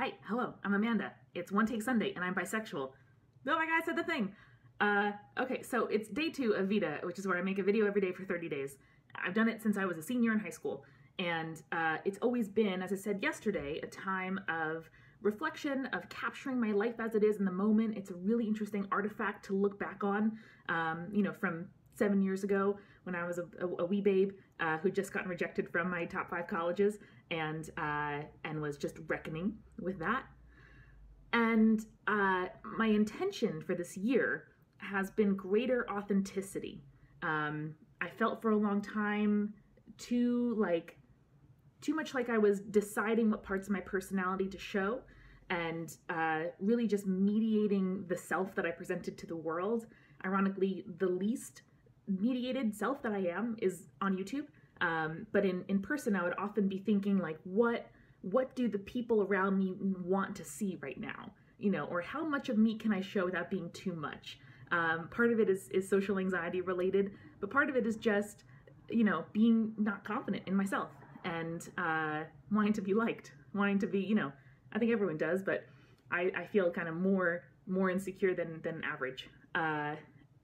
Hi, hello, I'm Amanda. It's One Take Sunday and I'm bisexual. Oh my god, I said the thing. Okay, so it's day 2 of Vita, which is where I make a video every day for 30 days. I've done it since I was a senior in high school. And it's always been, as I said yesterday, a time of reflection, of capturing my life as it is in the moment. It's a really interesting artifact to look back on, from 7 years ago when I was a wee babe who'd just gotten rejected from my top 5 colleges and was just reckoning with that. And my intention for this year has been greater authenticity. I felt for a long time too much like I was deciding what parts of my personality to show and really just mediating the self that I presented to the world. Ironically, the least mediated self that I am is on YouTube. But in person, I would often be thinking like, what do the people around me want to see right now? Or how much of me can I show without being too much? Part of it is social anxiety related, but part of it is just, being not confident in myself and wanting to be liked, wanting to be, I think everyone does, but I feel kind of more insecure than average.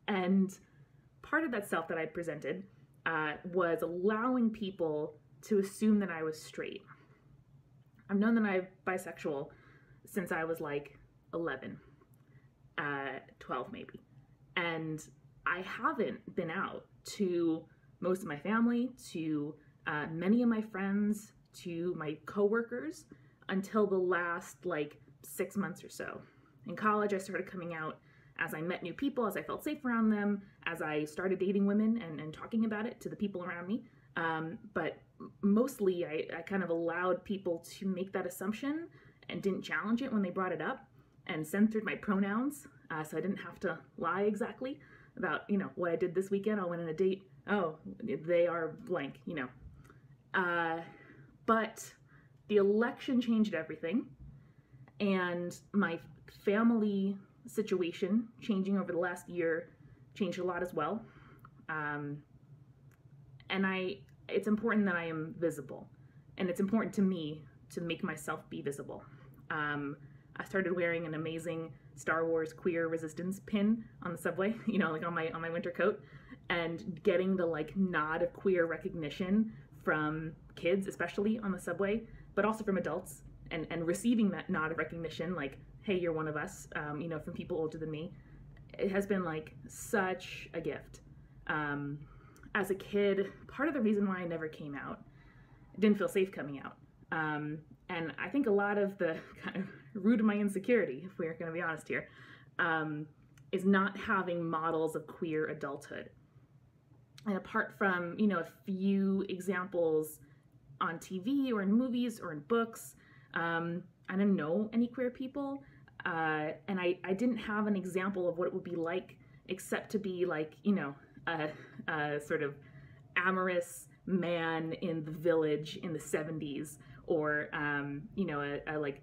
And part of that self that I presented was allowing people to assume that I was straight. I've known that I'm bisexual since I was like 11, 12 maybe. And I haven't been out to most of my family, to many of my friends, to my coworkers until the last 6 months or so. In college, I started coming out as I met new people, as I felt safe around them, as I started dating women and talking about it to the people around me. But mostly I kind of allowed people to make that assumption and didn't challenge it when they brought it up and censored my pronouns. So I didn't have to lie exactly about, what I did this weekend. I went on a date. Oh, they are blank, But the election changed everything. And my family situation changing over the last year changed a lot as well. And it's important that I am visible, and it's important to me to make myself be visible. I started wearing an amazing Star Wars queer resistance pin on the subway, on my winter coat, and getting the nod of queer recognition from kids, especially on the subway, but also from adults, and receiving that nod of recognition, hey, you're one of us, from people older than me. It has been such a gift. As a kid, part of the reason why I never came out, I didn't feel safe coming out. And I think a lot of the kind of root of my insecurity, if we're going to be honest here, is not having models of queer adulthood. And apart from, a few examples on TV or in movies or in books, I didn't know any queer people. And I didn't have an example of what it would be like, except to be a sort of amorous man in the village in the 70s, or a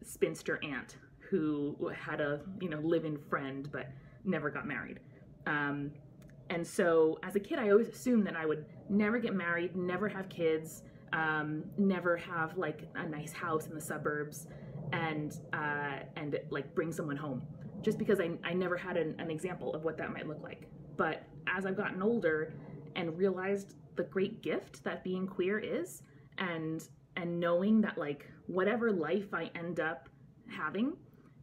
spinster aunt who had a live-in friend but never got married. And so as a kid, I always assumed that I would never get married, never have kids, never have a nice house in the suburbs, and bring someone home, just because I never had an example of what that might look like. But as I've gotten older and realized the great gift that being queer is, and knowing that whatever life I end up having,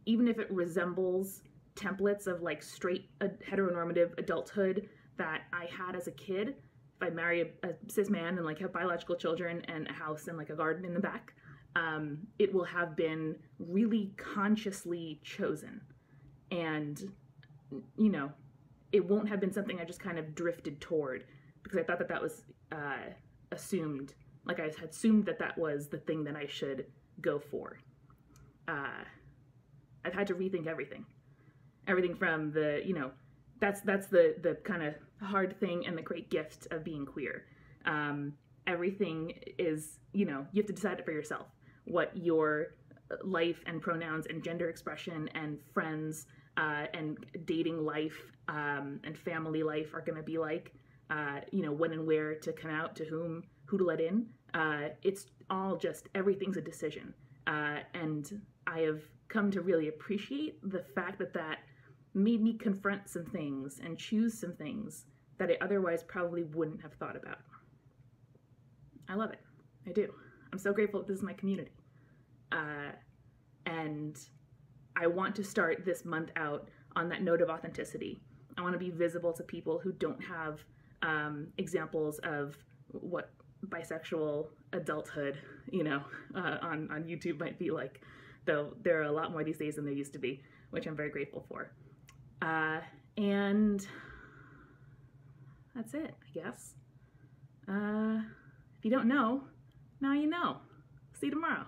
even if it resembles templates of straight heteronormative adulthood that I had as a kid, if I marry a cis man and have biological children and a house and a garden in the back, it will have been really consciously chosen. And, it won't have been something I just kind of drifted toward because I thought that was assumed. I had assumed that was the thing that I should go for. I've had to rethink everything. Everything from the, that's the kind of hard thing and the great gift of being queer. Everything is, you have to decide it for yourself, what your life and pronouns and gender expression and friends and dating life and family life are going to be like, when and where to come out, to whom, who to let in. It's all just, everything's a decision. And I have come to really appreciate the fact that that made me confront some things and choose some things that I otherwise probably wouldn't have thought about. I love it. I do. I'm so grateful that this is my community. And I want to start this month out on that note of authenticity. I want to be visible to people who don't have examples of what bisexual adulthood, on YouTube might be like, though there are a lot more these days than there used to be, which I'm very grateful for. And that's it, I guess. If you don't know, now you know. See you tomorrow.